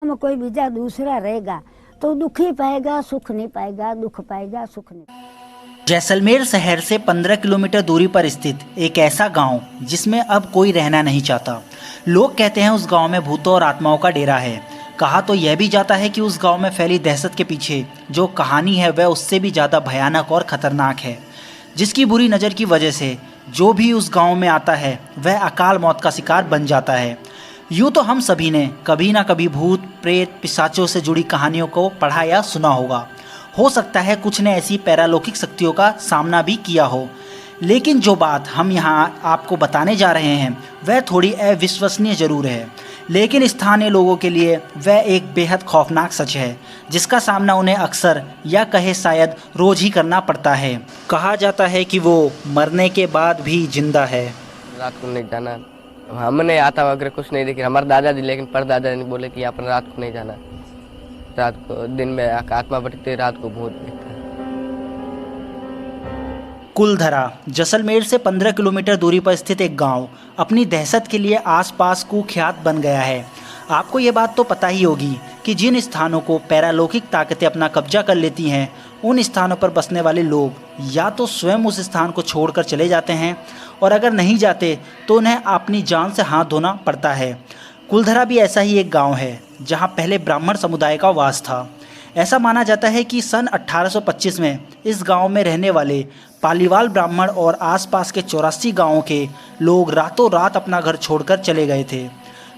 में कोई बीजा दूसरा रहेगा तो दुख ही पाएगा, सुख नहीं पाएगा, दुख पाएगा, सुख नहीं। जैसलमेर शहर से 15 किलोमीटर दूरी पर स्थित एक ऐसा गांव जिसमें अब कोई रहना नहीं चाहता। लोग कहते हैं उस गांव में भूतों और आत्माओं का डेरा है। कहा तो यह भी जाता है कि उस गांव में फैली दहशत के पीछे जो कहानी है वह उससे भी ज़्यादा भयानक और ख़तरनाक है, जिसकी बुरी नज़र की वजह से जो भी उस गांव में आता है वह अकाल मौत का शिकार बन जाता है। यूँ तो हम सभी ने कभी ना कभी भूत प्रेत पिशाचों से जुड़ी कहानियों को पढ़ा या सुना होगा। हो सकता है कुछ ने ऐसी पैरालौकिक शक्तियों का सामना भी किया हो, लेकिन जो बात हम यहाँ आपको बताने जा रहे हैं वह थोड़ी अविश्वसनीय ज़रूर है, लेकिन स्थानीय लोगों के लिए वह एक बेहद खौफनाक सच है जिसका सामना उन्हें अक्सर या कहे शायद रोज ही करना पड़ता है। कहा जाता है कि वो मरने के बाद भी जिंदा है। रात को नहीं जाना, हमने आता वगैरह कुछ नहीं देखी, हमारे दादाजी लेकिन परदादा ने बोले कि अपन रात को नहीं जाना, रात को दिन में आत्मा बढ़ती है, रात को भूत दिखता है। कुलधरा जैसलमेर से 15 किलोमीटर दूरी पर स्थित एक गांव अपनी दहशत के लिए आसपास कुख्यात बन गया है। आपको ये बात तो पता ही होगी कि जिन स्थानों को पैरालौकिक ताकतें अपना कब्जा कर लेती हैं उन स्थानों पर बसने वाले लोग या तो स्वयं उस स्थान को छोड़कर चले जाते हैं और अगर नहीं जाते तो उन्हें अपनी जान से हाथ धोना पड़ता है। कुलधरा भी ऐसा ही एक गांव है जहां पहले ब्राह्मण समुदाय का वास था। ऐसा माना जाता है कि सन 1825 में इस गांव में रहने वाले पालीवाल ब्राह्मण और आसपास के 84 गांवों के लोग रातों रात अपना घर छोड़कर चले गए थे।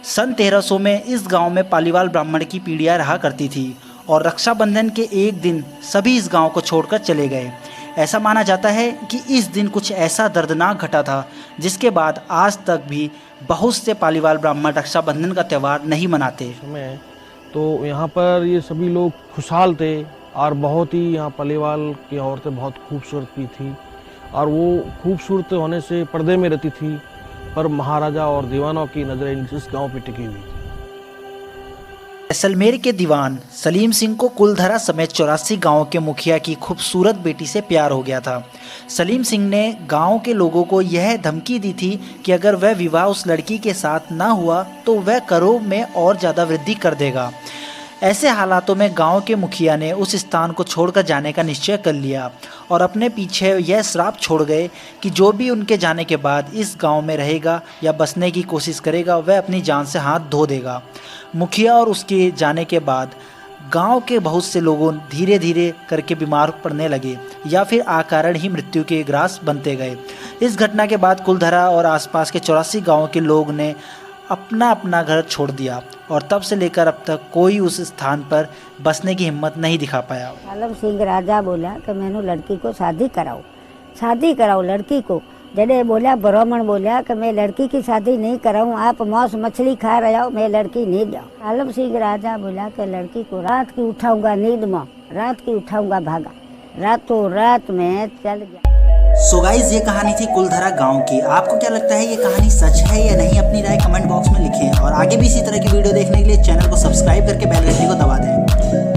सन 1300 में इस गांव में पालीवाल ब्राह्मण की पीढ़ियां रहा करती थी और रक्षाबंधन के एक दिन सभी इस गांव को छोड़कर चले गए। ऐसा माना जाता है कि इस दिन कुछ ऐसा दर्दनाक घटा था जिसके बाद आज तक भी बहुत से पालीवाल ब्राह्मण रक्षाबंधन का त्यौहार नहीं मनाते। तो यहाँ पर ये सभी लोग खुशहाल थे और बहुत ही यहाँ पालीवाल की औरतें बहुत खूबसूरत भी थी और वो खूबसूरत होने से पर्दे में रहती थी, पर महाराजा और दीवानों की नज़रें इस गांव पे टिकी हुई थी। जैसलमेर के दीवान सलीम सिंह को कुलधरा समेत 84 गांव के मुखिया की खूबसूरत बेटी से प्यार हो गया था। सलीम सिंह ने गांव के लोगों को यह धमकी दी थी कि अगर वह विवाह उस लड़की के साथ ना हुआ तो वह करों में और ज़्यादा वृद्धि कर देगा। ऐसे हालातों में गांव के मुखिया ने उस स्थान को छोड़कर जाने का निश्चय कर लिया और अपने पीछे यह श्राप छोड़ गए कि जो भी उनके जाने के बाद इस गांव में रहेगा या बसने की कोशिश करेगा वह अपनी जान से हाथ धो देगा। मुखिया और उसके जाने के बाद गांव के बहुत से लोगों धीरे धीरे करके बीमार पड़ने लगे या फिर अकारण ही मृत्यु के ग्रास बनते गए। इस घटना के बाद कुलधरा और आसपास के 84 गाँव के लोग ने अपना अपना घर छोड़ दिया और तब से लेकर अब तक कोई उस स्थान पर बसने की हिम्मत नहीं दिखा पाया। आलम सिंह राजा बोला कि मैंने लड़की को शादी कराओ लड़की को। जडे बोला ब्राह्मण बोला कि मैं लड़की की शादी नहीं कराऊं, आप मांस मछली खा रहे हो, मैं लड़की नहीं जाऊँ। आलम सिंह राजा बोला कि लड़की को रात की उठाऊंगा, नींद में रात की उठाऊंगा, भागा। रातों रात में चल गया। सो गाइस, ये कहानी थी कुलधरा गांव की। आपको क्या लगता है ये कहानी सच है या नहीं? अपनी राय कमेंट बॉक्स में लिखें और आगे भी इसी तरह की वीडियो देखने के लिए चैनल को सब्सक्राइब करके बेल घंटी को दबा दें।